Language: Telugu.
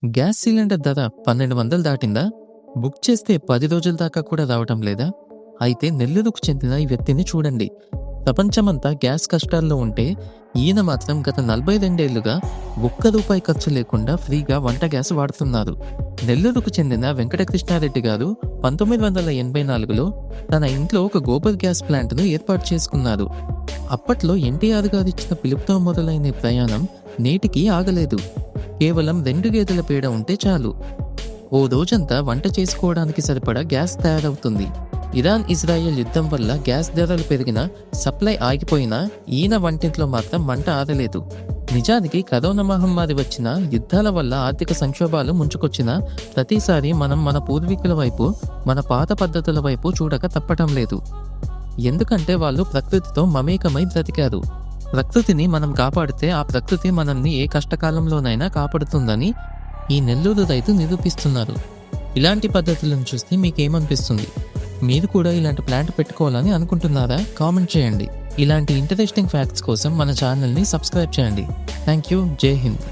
గ్యాస్ సిలిండర్ ధర 1200 దాటిందా? బుక్ చేస్తే 10 రోజుల దాకా కూడా రావటం లేదా? అయితే నెల్లూరుకు చెందిన ఈ వ్యక్తిని చూడండి. ప్రపంచమంతా గ్యాస్ కష్టాల్లో ఉంటే ఈయన మాత్రం గత 42 ఏళ్లుగా ఒక్క రూపాయి ఖర్చు లేకుండా ఫ్రీగా వంట గ్యాస్ వాడుతున్నారు. నెల్లూరుకు చెందిన వెంకటకృష్ణారెడ్డి గారు 1984లో తన ఇంట్లో ఒక గోబర్ గ్యాస్ ప్లాంట్ను ఏర్పాటు చేసుకున్నారు. అప్పట్లో ఎన్టీఆర్ గారు ఇచ్చిన పిలుపుతో మొదలైన ఈ ప్రయాణం నేటికి ఆగలేదు. కేవలం 2 గేదెల పేడ ఉంటే చాలు, ఓ రోజంతా వంట చేసుకోవడానికి సరిపడా గ్యాస్ తయారవుతుంది. ఇరాన్ ఇజ్రాయెల్ యుద్ధం వల్ల గ్యాస్ ధరలు పెరిగినా, సప్లై ఆగిపోయినా ఈయన వంటింట్లో మాత్రం మంట ఆరలేదు. నిజానికి కరోనా మహమ్మారి వచ్చినా, యుద్ధాల వల్ల ఆర్థిక సంక్షోభాలు ముంచుకొచ్చినా ప్రతిసారి మనం మన పూర్వీకుల వైపు, మన పాత పద్ధతుల వైపు చూడక తప్పటం లేదు. ఎందుకంటే వాళ్ళు ప్రకృతితో మమేకమై బ్రతికారు. ప్రకృతిని మనం కాపాడితే ఆ ప్రకృతి మనల్ని ఏ కష్టకాలంలోనైనా కాపాడుతుందని ఈ నెల్లూరు రైతు నిరూపిస్తున్నారు. ఇలాంటి పద్ధతులను చూస్తే మీకేమనిపిస్తుంది? మీరు కూడా ఇలాంటి ప్లాంట్ పెట్టుకోవాలని అనుకుంటున్నారా? కామెంట్ చేయండి. ఇలాంటి ఇంట్రెస్టింగ్ ఫ్యాక్ట్స్ కోసం మన ఛానల్ని సబ్స్క్రైబ్ చేయండి. Thank you. జై హింద్.